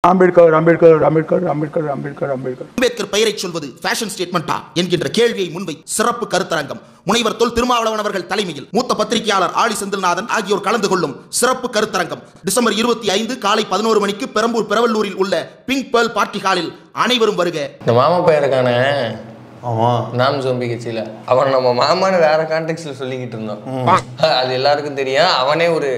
அம்பேத்கர் அம்பேத்கர் அம்பேத்கர் அம்பேத்கர் அம்பேத்கர் அம்பேத்கர் அம்பேத்கர் பெயரை சொல்வது ஃபேஷன் ஸ்டேட்மெண்டா என்கின்ற கேள்வியை முன்வை சிறப்பு கருத்தரங்கம் முனைவர் தொல் திருமாவளவன் அவர்கள் தலைமையில் மூத்த பத்திரிகையாளர் ஆலி செந்தில்நாதன் ஆகியோர் கலந்து கொள்ளும் சிறப்பு கருத்தரங்கம் டிசம்பர் 25 காலை 11 மணிக்கு பெரம்பூர் பெரவல்லூரில் உள்ள பிங்க் பேர்ல் பார்ட்டி ஹாலில் அனைவரும் வருக. இந்த மாமா பையனுக்கான நாம் ஜோம்பி கட்சியில அவன் நம்ம மாமான்னு வேற கான்டெக்ட்ல சொல்லிக்கிட்டு இருந்தோம். அது எல்லாருக்கும் தெரியும். அவனே ஒரு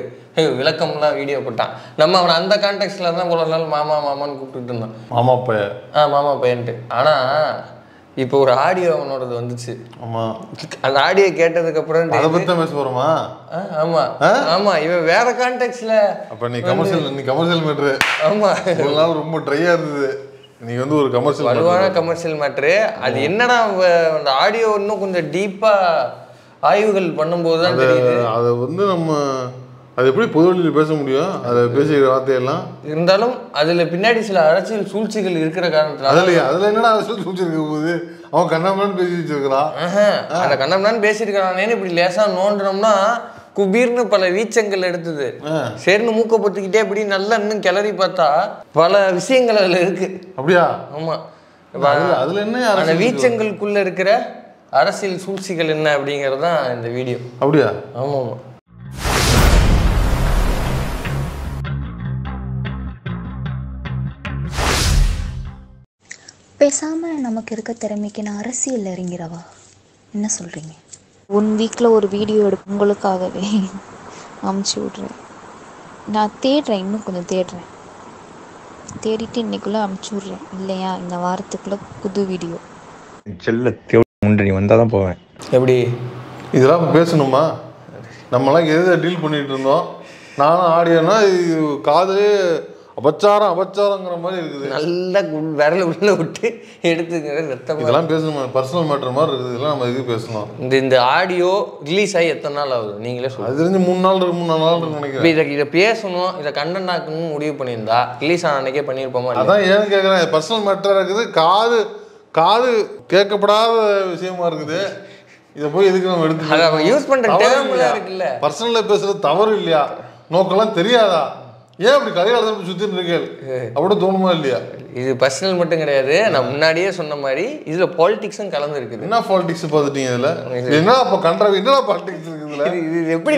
விளக்கம்லாம் வீடியோ போட்டான். நம்ம அவனை அந்த கான்டெக்ட்ல தான் இவ்வளவு நாள் மாமா மாமான்னு கூப்பிட்டு இருந்தோம். மாமா பையன் மாமா பையன்ட்டு. ஆனா இப்போ ஒரு ஆடியோ அவனோடது வந்துச்சு. ஆமா, அந்த ஆடியோ கேட்டதுக்கு அப்புறம் அதை பத்தி பேச போறோமா? ஆமா ஆமா, இவன் வேற கான்டெக்ட்ல. அப்ப நீ கமர்ஷியல் மேட்ரு. ஆமா, ஒரு நாள் ரொம்ப ட்ரையா இருந்தது. நீ வந்து ஒரு வலுவான கமர்ஷியல் மேட்ரு. அது என்னன்னா அந்த ஆடியோ இன்னும் கொஞ்சம் டீப்பா ஆய்வுகள் பண்ணும்போது தான் தெரியுது. அதை வந்து நம்ம அது எப்படி பொதுவெளியில் பேச முடியும்? அதை பேசுகிற வார்த்தையெல்லாம் இருந்தாலும் அதுல பின்னாடி சில அரசியல் சூழ்ச்சிகள் இருக்கிற காரணத்துல அதுல என்னடா அரசியல் சூழ்ச்சி இருக்க போகுது? அவன் கண்ணாமலான்னு பேசி வச்சிருக்கிறான். அந்த கண்ணாமலான்னு பேசியிருக்கிறானேன்னு இப்படி லேசா நோண்டணும்னா குபீர்னு பல வீச்சங்கள் எடுத்தது. சரின்னு மூக்க பொத்துக்கிட்டே இப்படி நல்லா இன்னும் கிளறி பார்த்தா பல விஷயங்கள் அதுல இருக்கு. அப்படியா? ஆமா. அதுல என்ன அந்த வீச்சங்களுக்குள்ள இருக்கிற அரசியல் சூழ்ச்சிகள் என்ன அப்படிங்கிறது தான் இந்த வீடியோ. அப்படியா? ஆமா ஆமா. பேசாம நமக்கு இருக்க திறமைக்கு நான் அரசியல் இறங்கிறவா? என்ன சொல்றீங்க? 1 வீக்ல ஒரு வீடியோ எடுப்பு உங்களுக்காகவே அமுச்சு விட்றேன். நான் தேடுறேன், இன்னும் கொஞ்சம் தேடிட்டு இன்னைக்குள்ள அமுச்சு விட்றேன். இல்லையா இந்த வாரத்துக்குள்ள புது வீடியோ. செல்ல முன்னணி வந்தால் தான் போவேன். எப்படி இதெல்லாம் பேசணுமா? நம்மளாம் எதை டீல் பண்ணிட்டு இருந்தோம். நானும் ஆடியோனா இது காதலே அபச்சாரங்கிற மாதிரி இருக்குது. நல்லா விரல உள்ள விட்டு எடுத்துக்கிற ரத்தம். இதெல்லாம் பேசணுமா? பர்சனல் மேட்டர் மாதிரி இருக்குது. இதெல்லாம் நம்ம எதுக்கு பேசணும்? இந்த ஆடியோ ரிலீஸ் ஆகி எத்தனை நாள் ஆகுது நீங்களே சொல்லுங்க. அது தெரிஞ்சு 3 நாள் இருக்குன்னு நினைக்கிறேன். இதை பேசணும், இதை கண்டென்ட் ஆக்கணும்னு முடிவு பண்ணியிருந்தா ரிலீஸ் ஆன அன்னைக்கே பண்ணியிருப்போமா? அதான் ஏன்னு கேட்குறேன். பர்சனல் மேட்டராக இருக்குது. காது கேட்கப்படாத விஷயமா இருக்குது. இதை போய் எதுக்கு நம்ம எடுத்து யூஸ் பண்ற டேர்ம்லாம் இருக்குல்ல. பர்சனல்ல பேசுறது தவறு இல்லையா? நோக்கெல்லாம் தெரியாதா? ஏன் அப்படி கதையாளர் சுத்தின்னு இருக்கேன் அப்படி தோணுமா இல்லையா? இது பர்சனல் மட்டும் கிடையாது. நான் முன்னாடியே சொன்ன மாதிரி இதுல பாலிடிக்ஸும் கலந்து இருக்குது. என்ன பாலிடிக்ஸ் பார்த்துட்டீங்க? இதுல என்ன என்னடா பாலிடிக்ஸ் இருக்குதுல? இது எப்படி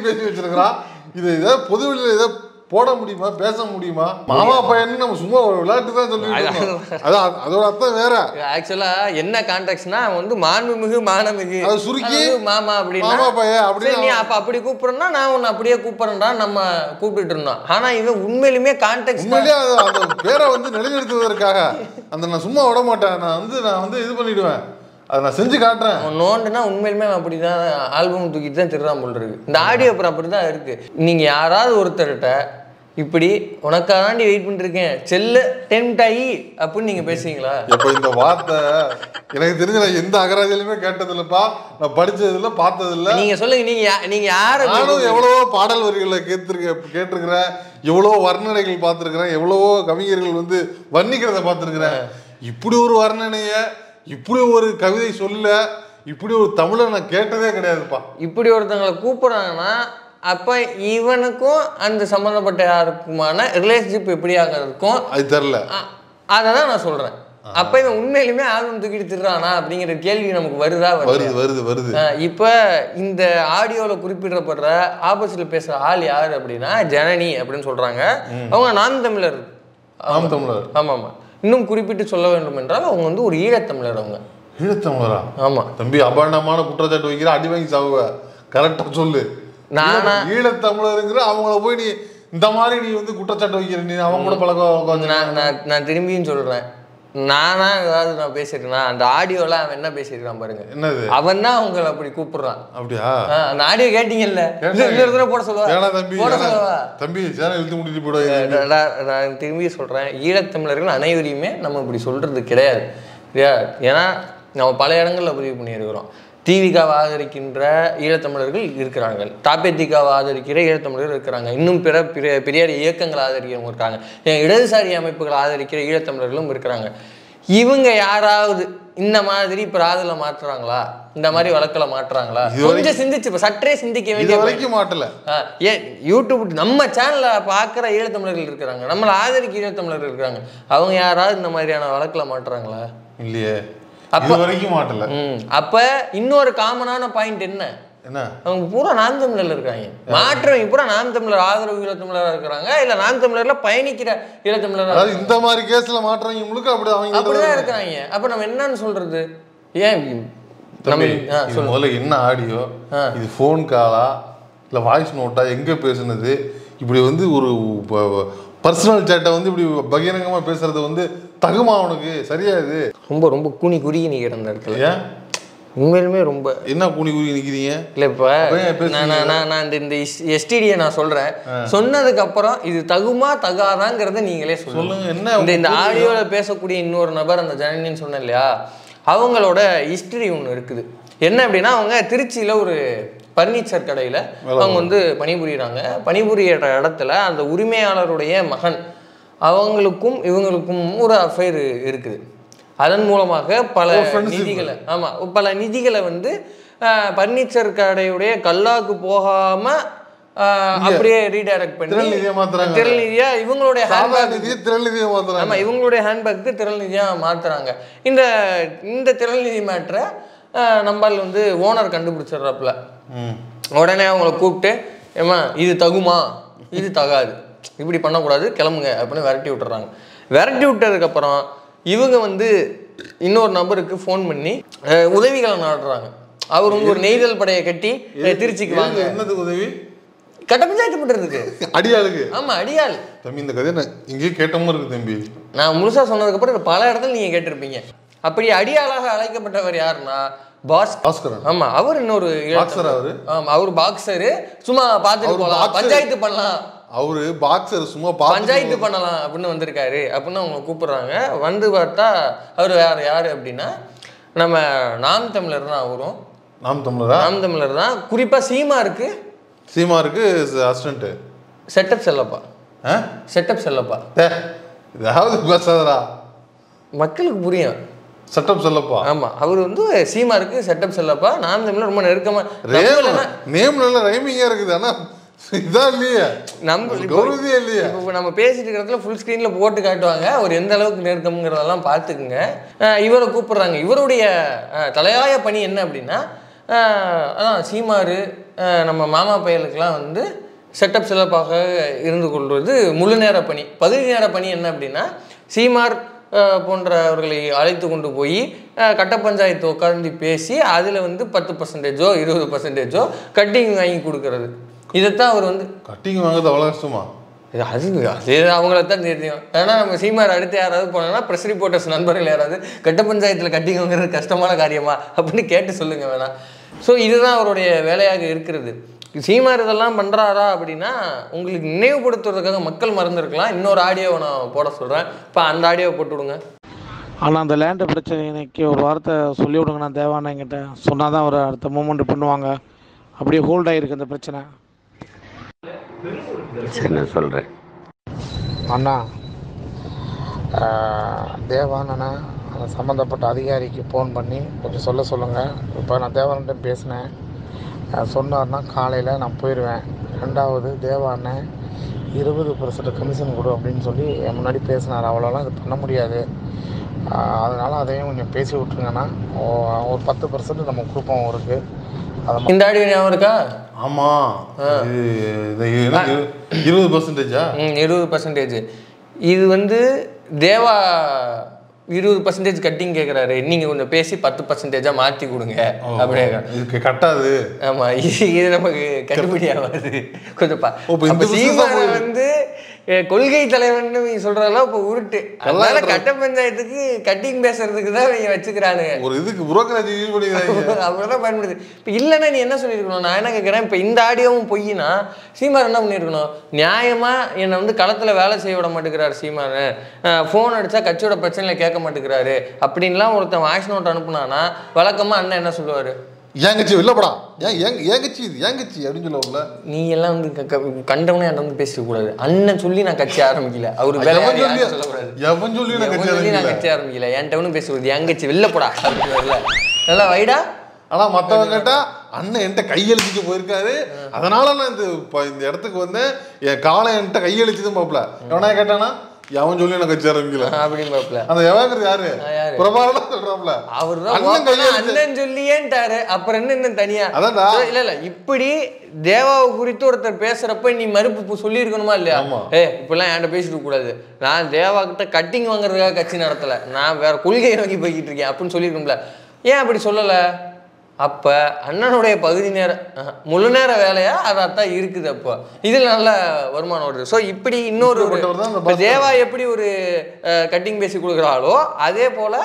பேசி வச்சிருக்கிறான்? இதை பொதுவெளியில இதை போட முடியுமா? பேச முடியுமா? மாமா பையன் நம்ம சும்மா ஒரு விளையாட்டு தான் சொல்லிட்டு அதான் அதோட அர்த்தம் வேற. ஆக்சுவலா என்ன கான்டெக்ட்னா வந்து மாண்புமிகு மானமிகு அது சுருக்கி மாமா அப்படின்னு மாமா பையன் அப்படி நீ அப்ப அப்படி கூப்பிடுறா நான் உன்னை அப்படியே கூப்பிடுறேன்டா நம்ம கூப்பிட்டு இருந்தோம். ஆனா இவன் உண்மையிலுமே கான்டெக்ட் உண்மையிலேயே அந்த பேரை வந்து நிலைநிறுத்துவதற்காக அந்த நான் சும்மா விட மாட்டேன். நான் வந்து இது பண்ணிடுவேன். அதை நான் செஞ்சு காட்டுறேன். நோண்டுனா உண்மையிலுமே அப்படிதான் ஆல்பம் தூக்கிட்டு தான் திருடாம போல் இருக்கு. இந்த ஆடியோ அப்புறம் அப்படிதான் இருக்கு. நீங்க யாராவது ஒருத்தர்கிட்ட இப்படி உனக்காண்டி வெயிட் பண்ணிருக்கேன் செல்ல டெம்ட் ஆகி அப்படின்னு நீங்க பேசுவீங்களா? இப்ப இந்த வார்த்தை எனக்கு தெரிஞ்ச நான் எந்த அகராதியிலுமே கேட்டது இல்லப்பா. நான் படிச்சது இல்லை, பார்த்தது இல்லை. நீங்க சொல்லுங்க, நீங்க யாரு? நானும் எவ்வளவோ பாடல் வரிகளை கேட்டிருக்கிறேன், எவ்வளவோ வர்ணனைகள் பார்த்துருக்கிறேன், எவ்வளவோ கவிஞர்கள் வந்து வர்ணிக்கிறத பார்த்துருக்கிறேன். இப்படி ஒரு வர்ணனைய, இப்படி ஒரு கவிதை சொல்ல, இப்படி ஒரு தமிழை நான் கேட்டதே கிடையாதுப்பா. இப்படி ஒருத்தங்களை கூப்பிடுறாங்கன்னா அப்ப இவனுக்கும் அந்த சம்பந்தப்பட்ட யாருக்குமான ரிலேஷன்ஷிப் எப்படியாக இருக்கும் அது தெரியல. அததான் நான் சொல்றேன். அப்ப இவன் உண்மையிலுமே ஆல்பம் தூக்கிட்டு திருறானா அப்படிங்கிற கேள்வி நமக்கு வருதா? வருது. இப்ப இந்த ஆடியோல குறிப்பிடப்படுற ஆப்போசிட்ல பேசுற ஆள் யாரு அப்படின்னா ஜனனி அப்படின்னு சொல்றாங்க. அவங்க நாம் தமிழர். ஆமா ஆமா. இன்னும் குறிப்பிட்டு சொல்ல வேண்டும் என்றால் அவங்க வந்து ஒரு ஈழத்தமிழர். அவங்க ஈழத்தமிழரா? ஆமா தம்பி, அபாண்டமான குற்றச்சாட்டு வைக்கிற, அடி வாங்கி சாவுவ. கரெக்டா சொல்லு. நானா ஈழத்தமிழருங்கிற அவங்கள போய் நீ இந்த மாதிரி நீ வந்து குற்றச்சாட்டு வைக்கிற, நீ அவங்க கூட பழக்கம். நான் திரும்பியும் சொல்றேன், நானா ஏதாவது நான் பேசிருக்கேன்? அந்த ஆடியோல அவன் என்ன பேசிருக்கான் பாருங்க. என்னது? அவன் தான் அவங்களை அப்படி கூப்பிடுறான். அப்படியா? அந்த ஆடியோ கேட்டீங்கல்ல? போட சொல்லுவா தம்பி சேனல் இழுத்து முடிட்டு போடுவாங்க. நான் திரும்பி சொல்றேன், ஈழத்தமிழர்கள் அனைவரையுமே நம்ம இப்படி சொல்றது கிடையாது. ஏன்னா நம்ம பல இடங்கள்ல பதிவு பண்ணியிருக்கிறோம். தீவிகாவை ஆதரிக்கின்ற ஈழத்தமிழர்கள் இருக்கிறார்கள், தாப்பேத்திகாவை ஆதரிக்கிற ஈழத்தமிழர்கள் இருக்கிறாங்க, இன்னும் பெரியார் இயக்கங்களை ஆதரிக்கிறவங்க இருக்காங்க, இடதுசாரி அமைப்புகளை ஆதரிக்கிற ஈழத்தமிழர்களும் இருக்கிறாங்க. இவங்க யாராவது இந்த மாதிரி இப்போ ராதுல மாற்றுறாங்களா, இந்த மாதிரி வழக்கில் மாற்றுறாங்களா, கொஞ்சம் சிந்திச்சு இப்போ சற்றே சிந்திக்க வேண்டிய வரைக்கும் மாட்டல. ஏன் யூடியூப் நம்ம சேனலில் பார்க்குற ஈழத்தமிழர்கள் இருக்கிறாங்க, நம்மளை ஆதரிக்க ஈழத்தமிழர்கள் இருக்கிறாங்க, அவங்க யாராவது இந்த மாதிரியான வழக்கில் மாட்டுறாங்களா? இல்லையே, அப்போ வரைக்கும் மாட்டல. அப்போ இன்னொரு காமனான பாயிண்ட் என்ன, அவங்க பூரா நாம் தமிழர்ல இருக்காங்க. மாற்றவங்க பூரா நாம் தமிழர் ஆதரவு ஈழத்தமிழராக இருக்கிறாங்க, இல்ல நாம் தமிழர்ல பயணிக்கிற ஈழத்தமிழர். இந்த மாதிரி கேஸ்ல மாற்றவங்க முழுக்க அப்படிதான் இருக்கிறாங்க. அப்ப நம்ம என்னன்னு சொல்றது? ஏன் முதல்ல என்ன ஆடியோ, இது போன் காலா இல்ல வாய்ஸ் நோட்டா, எங்க பேசுனது, இப்படி வந்து ஒரு பர்சனல் சேட்டை வந்து இப்படி பகிரங்கமா பேசுறது வந்து தகுமா அவனுக்கு? சரியா? இது ரொம்ப ரொம்ப கூனி குறுகி நிக்கிற அந்த இடத்துல. ஏன் உண்மையிலுமே ரொம்ப என்ன கூனி குறுகி நிக்கிறீங்க? இல்லை இப்போ நான் இந்த எஸ்டிடியை நான் சொல்கிறேன், சொன்னதுக்கு அப்புறம் இது தகுமா தகாதாங்கிறத நீங்களே சொல்லுங்க. என்ன இந்த ஆடியோவில் பேசக்கூடிய இன்னொரு நபர், அந்த ஜனனின்னு சொன்னேன் இல்லையா, அவங்களோட ஹிஸ்டரி ஒன்று இருக்குது. என்ன அப்படின்னா, அவங்க திருச்சியில் ஒரு பர்னிச்சர் கடையில் அவங்க வந்து பணிபுரிகிறாங்க. பணிபுரியிற இடத்துல அந்த உரிமையாளருடைய மகன், அவங்களுக்கும் இவங்களுக்கும் ஒரு அஃபேர் இருக்குது. அதன் மூலமாக பல நிதிகளை வந்து பர்னிச்சர் கடையுடைய கல்லாக்கு போகாம அப்படியே ரீடைரக்ட் பண்ணி திரள் நிதியா இவங்களுடைய இவங்களுடைய ஹேண்ட்பேக்கு திரள் நிதியா மாத்துறாங்க. இந்த திரள் நிதி மேட்டரை நம்மளால வந்து ஓனர் கண்டுபிடிச்சிடுறாப்புல. உடனே அவங்கள கூப்பிட்டு, ஏமா இது தகுமா, இது தகாது, இப்படி பண்ணக்கூடாது, கிளம்புங்க அப்படின்னு விரட்டி விட்டுறாங்க. விரட்டி விட்டதுக்கப்புறம் இவங்க வந்து இன்னொரு நபருக்கு ஃபோன் பண்ணி உதவிகளை நாடுறாங்க. அவர் வந்து ஒரு நெய்தல் படையை கட்டி திருச்சிக்கு வாங்க. என்னது உதவி? கட்ட பஞ்சாயத்து பண்றதுக்கு. அடியாளுக்கு? ஆமா, அடியாள். தம்பி, இந்த கதையை இங்கேயே கேட்டமா இருக்கு தம்பி. நான் முழுசா சொன்னதுக்கு அப்புறம் பல இடத்துல நீங்க கேட்டிருப்பீங்க. அப்படி அடியாளாக அழைக்கப்பட்டவர் யாருன்னா பாஸ்கர். ஆமா, அவர் இன்னொரு அவர் பாக்ஸரு. சும்மா பார்த்துட்டு போகலாம், பஞ்சாயத்து பண்ணலாம், அவரு பாக்ஸர், சும்மா பஞ்சாயத்து பண்ணலாம் அப்படின்னு வந்திருக்காரு அப்படின்னு அவங்க கூப்பிடுறாங்க. வந்து பார்த்தா அவர் வேற யாரு அப்படின்னா நம்ம நாம் தமிழர் தான். அவரும் நாம் தமிழர் தான். குறிப்பா சீமாருக்கு அசிஸ்டன்ட் செட்டப் செல்லப்பா மக்களுக்கு புரியும். செட்டப் செல்லப்பா. ஆமா, அவர் வந்து சீமாருக்கு செட்டப் செல்லப்பா. நாம் தமிழர் ரொம்ப நெருக்கமா நேம் நல்ல ரைமிங்கா இருக்குது. ஆனா இதான் இல்லையா, நம்ம பேசிட்டு இருக்கிறதுல ஃபுல் ஸ்க்ரீன்ல போட்டு காட்டுவாங்க அவர் எந்த அளவுக்கு நெருக்கம்ங்கிறதெல்லாம் பார்த்துக்குங்க. இவரை கூப்பிடுறாங்க. இவருடைய தலையாய பணி என்ன அப்படின்னா, அதான் சீமாரு நம்ம மாமா பயலுக்கெல்லாம் வந்து செட்டப் செலப்பாக இருந்து கொள்வது முழு நேர பணி. பகுதி நேர பணி என்ன அப்படின்னா, சீமார் போன்றவர்களை அழைத்து கொண்டு போய் கட்ட பஞ்சாயத்து உட்கார்ந்து பேசி அதில் வந்து 10%ஓ 20%ஓ கட்டிங் வாங்கி கொடுக்கறது. இதைத்தான் அவர் வந்து கட்டிங் வாங்குறது அவ்வளோ கஷ்டமா? அதே அவங்கள தான் தெரியும். ஏன்னா நம்ம சீமார் அடுத்து யாராவது போனாங்கன்னா ப்ரெஸ் ரிப்போர்ட்டர்ஸ் நண்பர்கள் யாராவது கட்ட பஞ்சாயத்தில் கட்டிங் வாங்குறது கஷ்டமான காரியமா அப்படின்னு கேட்டு சொல்லுங்க வேணாம். ஸோ இதுதான் அவருடைய வேலையாக இருக்கிறது. சீமார் இதெல்லாம் பண்ணுறாரா அப்படின்னா உங்களுக்கு நினைவுபடுத்துறதுக்காக மக்கள் மறந்துருக்கலாம். இன்னொரு ஆடியோவை நான் போட சொல்கிறேன். இப்போ அந்த ஆடியோவை போட்டு விடுங்க. ஆனால் அந்த லேண்டு பிரச்சனைக்கு ஒரு வார்த்தை சொல்லி விடுங்கண்ணா. தேவாண்ணா என்கிட்ட சொன்னால் தான் அவர் அடுத்த மூமெண்ட் பண்ணுவாங்க. அப்படியே ஹோல்ட் ஆகிருக்கு அந்த பிரச்சனை. என்ன சொல்கிறேன் அண்ணா, தேவானண்ணா அந்த சம்மந்தப்பட்ட அதிகாரிக்கு ஃபோன் பண்ணி கொஞ்சம் சொல்லுங்கள். இப்போ நான் தேவானன்ட்ட பேசினேன். சொன்னார்னா காலையில் நான் போயிடுவேன். ரெண்டாவது தேவாண்ணன் 20% கமிஷன் கொடு அப்படின்னு சொல்லி என் முன்னாடி பேசினார். அவ்வளோலாம் இது பண்ண முடியாது. அதனால் அதையும் கொஞ்சம் பேசி விட்ருங்கண்ணா. ஒரு 10% நம்ம கொடுப்போம் அவருக்கு. இந்த ஆடியோ ஞாபகம் இருக்கா? ஆமா, 20%. 20%. இது வந்து தேவா 20% கட்டிங் கேட்குறாரு. நீங்கள் கொஞ்சம் பேசி 10%-ஆக மாற்றி கொடுங்க அப்படியே கட்டாது. ஆமாம், இது நமக்கு கட்டுப்படி ஆகாது. கொஞ்சம் வந்து கொள்கை தலைவன் சொல்றதெல்லாம் இப்போ உருட்டு. அதனால கட்ட பஞ்சாயத்துக்கு கட்டிங் பேசுறதுக்கு தான் நீங்க வச்சுக்கிறாங்க. ஒரு இதுக்கு புரோக்கரேஜ் யூஸ் பண்ணிக்கிறாங்க. அப்படிதான் பயன்படுது. இப்போ இல்லைன்னா நீ என்ன சொல்லியிருக்கணும்? நான் என்ன கேட்குறேன், இப்போ இந்த ஆடியோவும் பொய்னா சீமார் என்ன பண்ணியிருக்கணும்? நியாயமா என்னை வந்து களத்தில் வேலை செய்ய விட மாட்டேங்கிறாரு சீமார், ஃபோன் அடித்தா கட்சியோட பிரச்சனையில் கேட்க மாட்டேங்கிறாரு அப்படின்லாம் ஒருத்தன் வாய்ஸ் நோட் அனுப்புனானா வழக்கமாக அண்ணன் என்ன சொல்லுவார்? ஏன் கட்சி வெளிலப்படா, ஏன் கட்சி இது, ஏன் கட்சி அப்படின்னு சொல்லுவாங்கல்ல. நீ எல்லாம் வந்து கண்டவனே என்கிட்ட வந்து பேசிக்க கூடாது. அண்ணன் சொல்லி நான் கட்சி ஆரம்பிக்கல, அவரு சொல்லக்கூடாது. எவன் சொல்லி நான் கட்சி ஆரம்பிக்கல, என்கிட்ட பேசக்கூடாது. என் கட்சி வெளிலப்படா நல்லா வைடா. ஆனா மத்தவங்க கேட்டா அண்ணன் என்கிட்ட கையெழுத்திக்க போயிருக்காரு, அதனால நான் இந்த இடத்துக்கு வந்து என் காலை என்கிட்ட கையெழுத்திதான் பாப்பல. எவனா கேட்டானா எவன் சொல்லி நான் கட்சி ஆரம்பிக்கல அப்படின்னு பாப்பல. அந்த எவாங்கிறது யாரு? பிரபாகரன் சொல்றாப்ல. அவருதான் அண்ணன் சொல்லியேன்ட்டாரு. அப்புறம் என்ன தனியா இல்ல இப்படி தேவாவை குறித்து ஒருத்தர் பேசுறப்ப நீ மறுப்பு சொல்லி இருக்கணுமா இல்லையா? இப்பெல்லாம் என்கிட்ட பேசிட்டு கூடாது, நான் தேவா கிட்ட கட்டிங் வாங்குறதுக்காக கட்சி நடத்தல, நான் வேற கொள்கையை நோக்கி போய்கிட்டு இருக்கேன் அப்படின்னு சொல்லியிருக்கோம்ல. ஏன் அப்படி சொல்லல? அப்ப அண்ணனுடைய பகுதி நேர முழு நேர வேலையா அதான் இருக்குது. அப்போ இதுல நல்ல வருமானம் வருது. ஸோ இப்படி இன்னொரு தேவா எப்படி ஒரு கட்டிங் பேசி கொடுக்குறாளோ அதே போல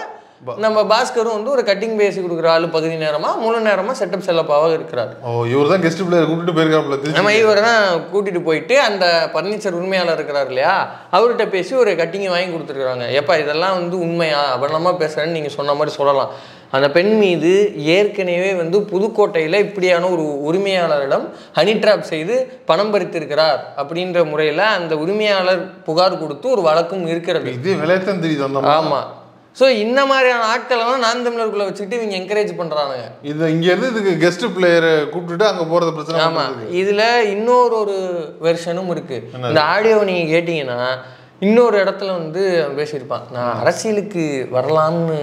நம்ம பாஸ்கரும் வந்து ஒரு கட்டிங் பேசி கொடுக்குற ஆளு பகுதி நேரமா முழு நேரமா செட்டப் செல்லப்பாவாக இருக்கிறார். இவர் தான் கெஸ்ட் பிளேயர் கூட்டிட்டு போயிருக்காரு. நம்ம இவர் தான் கூட்டிட்டு போயிட்டு அந்த பர்னிச்சர் உரிமையாளர் இருக்கிறார் இல்லையா, அவர்கிட்ட பேசி ஒரு கட்டிங்கை வாங்கி கொடுத்துருக்காங்க. எப்பா இதெல்லாம் வந்து உண்மையா அபரணமா பேசுறேன்னு நீங்க சொன்ன மாதிரி சொல்லலாம். அந்த பெண் மீது ஏற்கனவே வந்து புதுக்கோட்டையில் இப்படியான ஒரு உரிமையாளரிடம் ஹனி ட்ராப் செய்து பணம் பறித்திருக்கிறார் அப்படின்ற முறையில் அந்த உரிமையாளர் புகார் கொடுத்து ஒரு வழக்கும் இருக்கிறது. இது விளையாட்டம் தெரியுது. ஆமாம். ஸோ இந்த மாதிரியான ஆட்களெல்லாம் நான் தமிழர்களை வச்சுக்கிட்டு இவங்க என்கரேஜ் பண்ணுறாங்க. இது இங்கேருந்து இதுக்கு கெஸ்ட் பிளேயரை கூப்பிட்டுட்டு அங்கே போகிறது பிரச்சனை. ஆமாம். இதில் இன்னொரு வெர்ஷனும் இருக்குது. இந்த ஆடியோவை நீங்கள் கேட்டிங்கன்னா இன்னொரு இடத்துல வந்து பேசியிருப்பான், நான் அரசியலுக்கு வரலாம்னு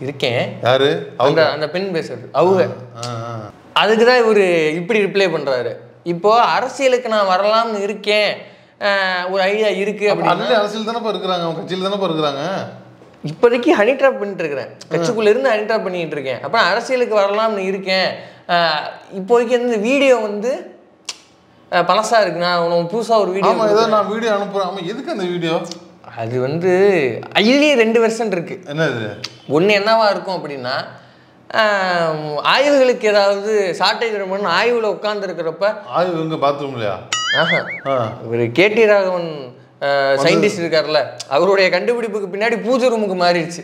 இருக்கேன். யாரு? அந்த பெண் பேசுறது அவங்க. அதுக்குதான் இவரு இப்படி ரிப்ளை பண்றாரு. இப்போ அரசியலுக்கு நான் வரலாம்னு இருக்கேன், ஒரு ஐடியா இருக்கு அப்படின்னு. அரசியல் தானே இருக்கிறாங்க, அவங்க கட்சியில் தானே இருக்கிறாங்க. இப்போதைக்கு ஹனி ட்ராப் பண்ணிட்டு இருக்கிறேன், கட்சிக்குள்ள இருந்து ஹனி ட்ராப் பண்ணிட்டு இருக்கேன். அப்புறம் அரசியலுக்கு வரலாம்னு இருக்கேன். இப்போதைக்கு இந்த வீடியோ வந்து பழசா இருக்கு, நான் உனக்கு புதுசா ஒரு வீடியோ நான் வீடியோ அனுப்புறேன். எதுக்கு அந்த வீடியோ? அது வந்து இதுலேயே 2 வெர்ஷன் இருக்கு. என்னது? ஒன்று என்னவா இருக்கும் அப்படின்னா, ஆய்வுகளுக்கு ஏதாவது ஷார்ட்டேஜ் பண்ணணும், ஆய்வில் உட்காந்துருக்கிறப்ப ஆய்வு எங்கே பாத்ரூம் இல்லையா? ஒரு கேடி ராகவன் சயின்டிஸ்ட் இருக்கார்ல, அவருடைய கண்டுபிடிப்புக்கு பின்னாடி பூஜை ரூமுக்கு மாறிடுச்சு.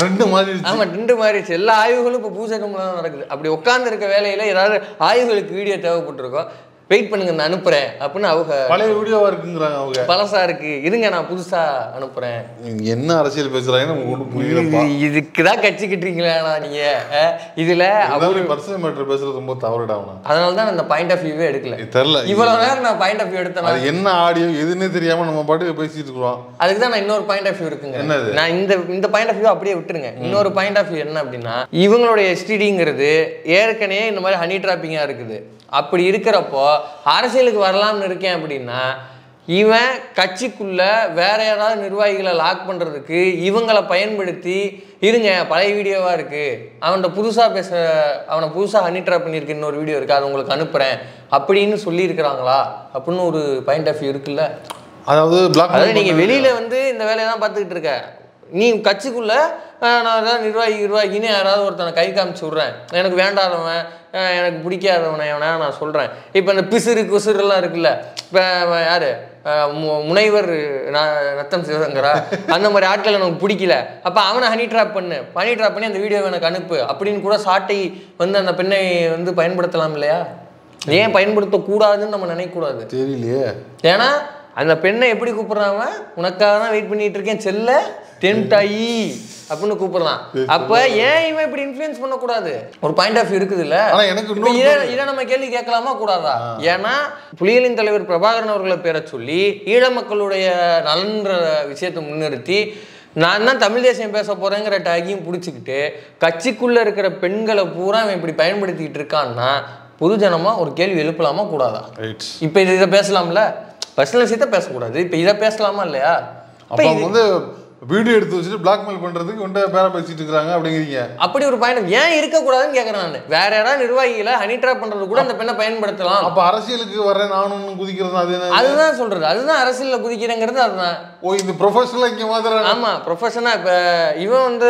ட்ரெண்டு மாறிடுச்சு. ஆமாம், ட்ரெண்டு மாறிடுச்சு. எல்லா ஆய்வுகளும் இப்போ பூஜை ரூமில் தான் நடக்குது. அப்படி உட்காந்துருக்க வேலையில் ஏதாவது ஆய்வுகளுக்கு வீடியோ தேவைப்பட்டிருக்கோம், வெயிட் பண்ணுங்க நான் அனுப்புறேன் அப்படின்னு அவங்க. பழைய வீடியோவா இருக்குங்கிறாங்க அவங்க. பழசா இருக்கு, இருங்க நான் புதுசா அனுப்புறேன். என்ன அரசியல் பேசுறாங்க இதுக்குதான் கட்சிக்கிட்டீங்களா நீங்க? இதுல அவரு பர்சனல் மேட்டர் பேசுறது ரொம்ப தவறுடாவணும். அதனாலதான் அந்த பாயிண்ட் ஆஃப் வியூவே எடுக்கல. தெரியல இவ்வளவு நேரம் நான் பாயிண்ட் ஆஃப் வியூ எடுத்தேன். அது என்ன ஆடியோ எதுன்னே தெரியாம நம்ம பாட்டுக்கு பேசிட்டு இருக்கோம். அதுக்குதான் நான் இன்னொரு பாயிண்ட் ஆஃப் வியூ இருக்குங்க. நான் இந்த பாயிண்ட் ஆஃப் வியூ அப்படியே விட்டுருங்க. இன்னொரு பாயிண்ட் ஆஃப் வியூ என்ன அப்படின்னா, இவங்களுடைய எஸ்டிடிங்கிறது ஏற்கனவே இந்த மாதிரி ஹனி டிராப்பிங்கா இருக்குது. அப்படி இருக்கிறப்போ அரசியலுக்கு வரலாம்னு இருக்கேன் அப்படின்னா, இவன் கட்சிக்குள்ள வேற யாராவது நிர்வாகிகளை லாக் பண்றதுக்கு இவங்களை பயன்படுத்தி, இருங்க பழைய வீடியோவா இருக்கு, அவனை புதுசா ஹனி ட்ராப் பண்ணியிருக்கு, இன்னொரு வீடியோ இருக்கு, அதை உங்களுக்கு அனுப்புறேன் அப்படின்னு சொல்லி இருக்கிறாங்களா அப்படின்னு ஒரு பாயிண்ட் ஆஃப் வியூ இருக்குல்ல. அதாவது நீங்க வெளியில வந்து இந்த வேலையை தான் பார்த்துக்கிட்டு இருக்க, நீ கட்சிக்குள்ள நான் ஏதாவது நிர்வாகின்னு யாராவது ஒருத்தனை கை காமிச்சு விட்றேன், எனக்கு வேண்டாதவன், எனக்கு பிடிக்காதவனை எவனா நான் சொல்கிறேன். இப்போ இந்த குசுரெல்லாம் இருக்குல்ல, இப்போ யார் முனைவர் நத்தம் சிவசங்கரா, அந்த மாதிரி ஆட்கள் எனக்கு பிடிக்கல, அப்போ அவனை ஹனி ட்ராப் பண்ணி அந்த வீடியோவை எனக்கு அனுப்பு அப்படின்னு கூட சாட்டை வந்து அந்த பெண்ணை வந்து பயன்படுத்தலாம் இல்லையா? ஏன் பயன்படுத்தக்கூடாதுன்னு நம்ம நினைக்கக்கூடாது? தெரியலையே. ஏன்னா அந்த பெண்ணை எப்படி கூப்பிட்றாங்க, உனக்காக தான் வெயிட் பண்ணிட்டு இருக்கேன் செல்ல டெம்டாயி அப்படின்னு கூப்பிடலாம். அப்ப ஏன் இவன் இப்படி இன்ஃப்ளூயன்ஸ் பண்ணக்கூடாது? ஒரு பாயிண்ட் ஆஃப் வியூ இருக்குது இல்ல. இதை நம்ம கேள்வி கேட்கலாமா கூடாதா? ஏன்னா புலிகளின் தலைவர் பிரபாகரன் அவர்களை பேரை சொல்லி ஈழ மக்களுடைய நலன்ற விஷயத்தை முன்னிறுத்தி நான் தான் தமிழ் தேசியம் பேச போறேங்கிற டேகையும் பிடிச்சிக்கிட்டு கட்சிக்குள்ள இருக்கிற பெண்களை பூரா இவன் இப்படி பயன்படுத்திக்கிட்டு இருக்கான்னா பொதுஜனமா ஒரு கேள்வி எழுப்பலாமா கூடாதா? இப்ப இதை பேசலாம்ல, பர்சனல் விஷயத்தை பேசக்கூடாது, இப்ப இதை பேசலாமா இல்லையா? அப்ப வந்து வீடியோ எடுத்து வச்சுட்டு பிளாக்மெயில் பண்றதுக்கு வந்து பேர பேசிட்டு இருக்காங்க அப்படிங்கிறீங்க. அப்படி ஒரு பாயிண்ட் ஏன் இருக்கக்கூடாதுன்னு கேட்கறேன் நான். வேற யாராவது நிர்வாகிகளை ஹனி ட்ராப் பண்றது கூட அந்த பெண்ணை பயன்படுத்தலாம். அப்ப அரசியலுக்கு வரேன் நானும் குதிக்கிறது அதுதான் சொல்றது, அதுதான் அரசியல்ல குதிக்கிறேங்கிறது அதுதான். ஓ, இது ப்ரொஃபஷனலா இங்க மாதிரி. ஆமா, ப்ரொஃபஷனா. இப்ப இவன் வந்து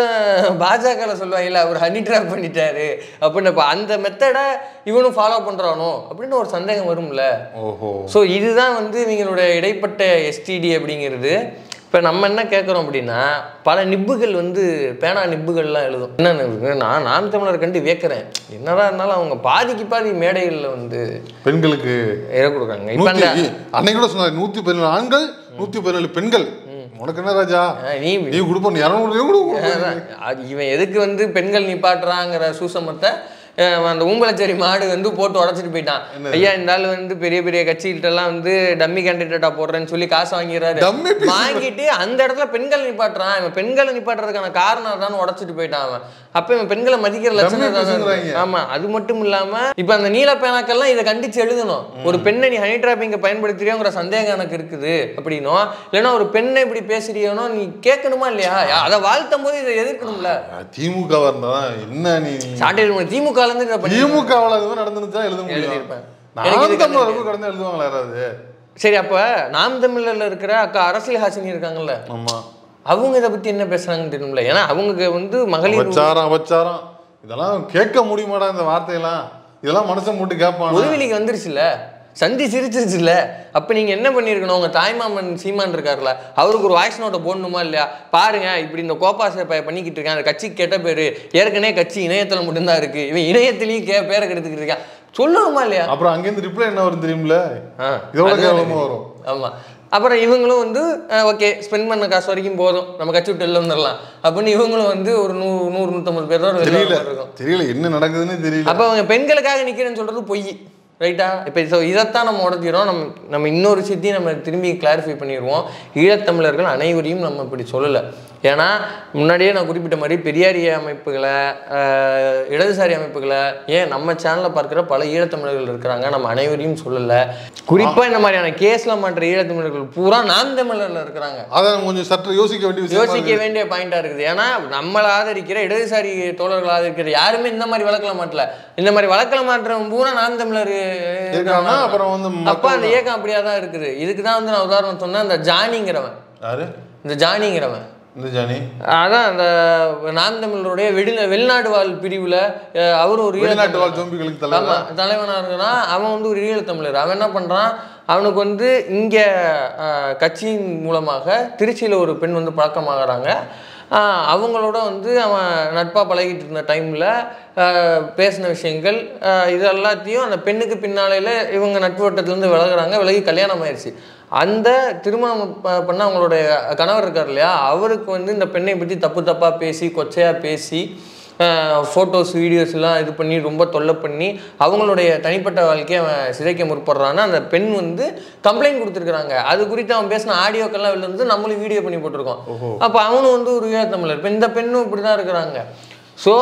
பாஜகல சொல்லுவாங்கல்ல, அவர் ஹனி ட்ராப் பண்ணிட்டாரு அப்படின்னு, அந்த மெத்தடை இவனும் ஃபாலோ பண்றானோ அப்படின்னு ஒரு சந்தேகம் வரும்ல. ஓஹோ. ஸோ இதுதான் வந்து இவங்களுடைய இடைப்பட்ட எஸ்டிடி அப்படிங்கிறது. இப்போ நம்ம என்ன கேட்குறோம் அப்படின்னா, பல நிப்புகள் வந்து பேனா நிப்புகள்லாம் எழுதும். என்ன நான் தமிழர் கண்டு வியக்கிறேன். என்னதான் இருந்தாலும் அவங்க பாதிக்கு பாதி மேடைகளில் வந்து பெண்களுக்கு இட கொடுக்குறாங்க. இப்போ அந்த அன்னைக்கு கூட சொன்னாங்க 117 ஆண்கள் 117 பெண்கள். உனக்கு என்ன ராஜா, நீ கொடுப்போம் 200. இவன் எதுக்கு வந்து பெண்கள் நிப்பாட்டுறாங்கிற சூசமத்தை அந்த ஊம்பலச்சேரி மாடு வந்து போட்டு உடச்சிட்டு போயிட்டான். ஐயா இந்த ஆள் வந்து பெரிய பெரிய கட்சிகிட்ட எல்லாம் வந்து டம்மி கேண்டிடேட்டா போடுறேன்னு சொல்லி காசு வாங்கிடுறாரு. வாங்கிட்டு அந்த இடத்துல பெண்கள் நிப்பாட்டுறான். இவன் பெண்களை நிப்பாட்டுறதுக்கான காரணம் தான் உடச்சிட்டு போயிட்டான் அவன். அப்ப இவன் பெண்களை மதிக்கிற லட்சணம். ஆமா, அது மட்டும் இல்லாம இப்ப அந்த நீல பேனாக்கெல்லாம் இதை கண்டிச்சு எழுதணும். ஒரு பெண்ணை நீ ஹனி டிராப்பிங்க பயன்படுத்துறியோங்கிற சந்தேகம் எனக்கு இருக்குது அப்படின்னும், இல்லைன்னா ஒரு பெண்ணை இப்படி பேசுறியோனோ நீ கேட்கணுமா இல்லையா? அதை வாழ்த்தும் போது இதை எதிர்க்கணும்ல. திமுக என்ன நீ திமுக சரி, அப்ப நாம் தமிழர்ல இருக்கிற அக்கா அரசியல் ஹாசினி இருக்காங்கல்ல, அவங்க இதை பத்தி என்ன பேசுறாங்கன்னு தெரியல. ஏன்னா அவங்க வந்து மகளிர் அபச்சாரம் இதெல்லாம் கேட்க முடியுமாடா? இந்த வார்த்தையெல்லாம் இதெல்லாம் மனுஷன் போட்டு கேட்பான். ஒருவிலிக்கு வந்துருச்சுல்ல, சந்தி சிரிச்சிருச்சுல்ல. அப்போ நீங்கள் என்ன பண்ணியிருக்கணும்? உங்கள் தாய்மாமன் சீமான் இருக்கார்ல, அவருக்கு ஒரு வாய்ஸ் நோட்டை போடணுமா இல்லையா? பாருங்க இப்படி இந்த கோபாசை பண்ணிக்கிட்டு இருக்கேன், அந்த கட்சிக்கு கெட்ட பேர், ஏற்கனவே கட்சி இணையத்தில் மட்டும்தான் இருக்குது, இவன் இணையத்திலையும் பேரை கெடுத்துக்கிட்டு இருக்கான், சொல்லணுமா இல்லையா? அப்புறம் அங்கேருந்து ரிப்ளை என்ன வரும் தெரியுமில்ல? இதோட கேவலமாக வரும். ஆமாம். அப்புறம் இவங்களும் வந்து ஓகே ஸ்பெண்ட் பண்ண காசு வரைக்கும் போதும், நம்ம கட்சி விட்டு வெளில வந்துடலாம் அப்படின்னு இவங்களும் வந்து ஒரு 100-150 பேர் தான் தெரியல என்ன நடக்குதுன்னு தெரியல. அப்போ அவங்க பெண்களுக்காக நிற்கிறேன்னு சொல்கிறது பொய், ரைட்டா? இப்போ இதைத்தான் நம்ம உடச்சிக்கிறோம். நம்ம இன்னொரு விஷயத்தையும் நம்ம திரும்பி கிளாரிஃபை பண்ணிடுவோம். ஈழத்தமிழர்கள் அனைவரையும் நம்ம இப்படி சொல்லலை. ஏன்னா முன்னாடியே நான் குறிப்பிட்ட மாதிரி பெரியாரிய அமைப்புகளை, இடதுசாரி அமைப்புகளை, ஏன் நம்ம சேனலில் பார்க்குற பல ஈழத்தமிழர்கள் இருக்கிறாங்க, நம்ம அனைவரையும் சொல்லலை. குறிப்பாக இந்த மாதிரியான கேஸில் மாற்ற ஈழத்தமிழர்கள் பூரா நாம் தமிழரில் இருக்கிறாங்க. அதை கொஞ்சம் சற்று யோசிக்க வேண்டிய பாயிண்டாக இருக்குது. ஏன்னா நம்மளை ஆதரிக்கிற இடதுசாரி தோழர்கள் ஆதரிக்கிற யாருமே இந்த மாதிரி வழக்கில் மாட்டல. இந்த மாதிரி வழக்கில் மாற்றவங்க பூரா நாம் தமிழர் இருக்காங்க. அப்புறம் வந்து அப்போ அந்த இயக்கம் அப்படியா தான் இருக்குது. இதுக்கு தான் வந்து நான் உதாரணம் சொன்னேன். அந்த ஜானிங்கிறவன், அதான் அந்த நாம் தமிழருடைய வெளிநாடு வாழ் பிரிவுல அவரு ஒரு தலைவனா இருக்குன்னா, அவன் வந்து ஒரு ஈழத்தமிழர். அவன் என்ன பண்றான், அவனுக்கு வந்து இங்க கட்சியின் மூலமாக திருச்சியில ஒரு பெண் வந்து பழக்கமாகறாங்க. அவங்களோட வந்து அவன் நட்பாக பழகிட்டு இருந்த டைமில் பேசின விஷயங்கள் இது எல்லாத்தையும் அந்த பெண்ணுக்கு பின்னாலையில் இவங்க நட்பு வட்டத்துலேருந்து விலகி கல்யாணம் ஆயிடுச்சு. அந்த திருமணம் பண்ண அவங்களுடைய கணவர் இருக்கார் இல்லையா, அவருக்கு வந்து இந்த பெண்ணை பற்றி தப்பாக பேசி கொச்சையாக பேசி ஃபோட்டோஸ் வீடியோஸ் எல்லாம் இது பண்ணி ரொம்ப தொல்லை பண்ணி அவங்களுடைய தனிப்பட்ட வாழ்க்கையை அவன் சிதைக்க முற்படுறான்னு அந்த பெண் வந்து கம்ப்ளைண்ட் கொடுத்துருக்குறாங்க. அது குறித்து அவன் பேசின ஆடியோக்கெல்லாம் வெளில வந்து நம்மளும் வீடியோ பண்ணி போட்டிருக்கோம். அப்போ அவனும் வந்து ஒரு ஈழத்தமிழர். இப்போ இந்த பெண்ணும் இப்படி தான் இருக்கிறாங்க. ஸோ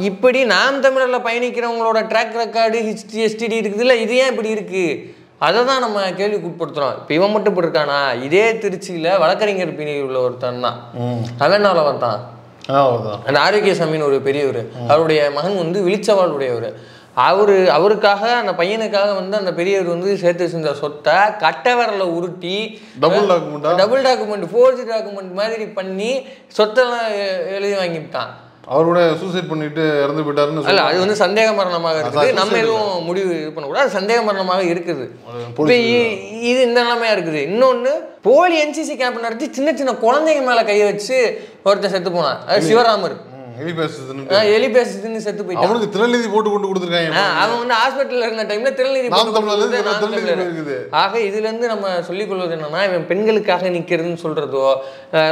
இப்படி நாம் தமிழரில் பயணிக்கிறவங்களோட ட்ராக் ரெக்கார்டு ஹிஸ்ட்ரி எஸ்டிடி இருக்குதுல்ல, இது ஏன் இப்படி இருக்குது? அதை தான் நம்ம கேள்விக்கு உட்படுத்துகிறோம். இப்போ இவன் மட்டும் இப்படி இருக்கானா? இதே திருச்சியில் வழக்கறிஞர் பிரிவில் உள்ள ஒருத்தன் தான், அவன் என்ன வந்தான், அந்த ஆரோக்கியசாமின்னு ஒரு பெரியவர், அவருடைய மகன் வந்து விழிச்சவாள் உடையவர். அவருக்காக அந்த பையனுக்காக வந்து அந்த பெரியவர் வந்து சேர்த்து செஞ்ச சொத்தை கட்டை விரல உருட்டி டபுள் டாக்குமெண்ட் ஃபோர்ஜி டாக்குமெண்ட் மாதிரி பண்ணி சொத்தெல்லாம் எழுதி வாங்கிவிட்டான். அவரோட சூசைட் பண்ணிட்டு இறந்து போயிட்டாருன்னு இல்ல, அது வந்து சந்தேக மரணமாக இருக்குது. நம்ம எதுவும் முடிவு இது பண்ணக்கூடாது, சந்தேக மரணமாக இருக்குது. இது இந்த நிலைமையா இருக்குது. இன்னொன்னு, போலி என்சிசி கேம்ப் நடத்தி சின்ன சின்ன குழந்தைங்க மேல கையை வச்சு ஒருத்தர் செத்து போனான். அது சிவராமர். எலி பேசுதுன்னு செத்து போயிட்டான். அவனுக்கு திரள்நிதி போட்டு கொண்டு கொடுத்துருக்காங்க. அவன் வந்து ஹாஸ்பிட்டல்ல இருந்த டைம்ல திரள்நிதி. ஆக இதுல இருந்து நம்ம சொல்லிக் கொள்வது என்னன்னா, இவன் பெண்களுக்காக நிக்கிறதுன்னு சொல்றதோ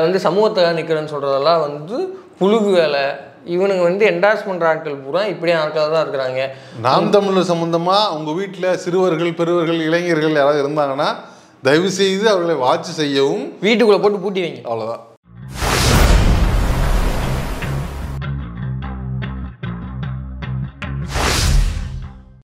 வந்து சமூகத்துக்காக நிக்கிறதுன்னு சொல்றதெல்லாம் வந்து புழுகு வேலை. இவனுங்க வந்து என்டார்ஸ்மெண்ட் ஆட்கள் பூரா இப்படியே ஆட்கள் தான் இருக்கிறாங்க. நாம் தமிழர் சம்பந்தமா உங்க வீட்டுல சிறுவர்கள் பெரியவர்கள் இளைஞர்கள் யாராவது இருந்தாங்கன்னா தயவு செய்து அவர்களை வாட்ச் செய்யவும், வீட்டுக்குள்ள போட்டு பூட்டி வைங்க. அவ்வளவுதான்.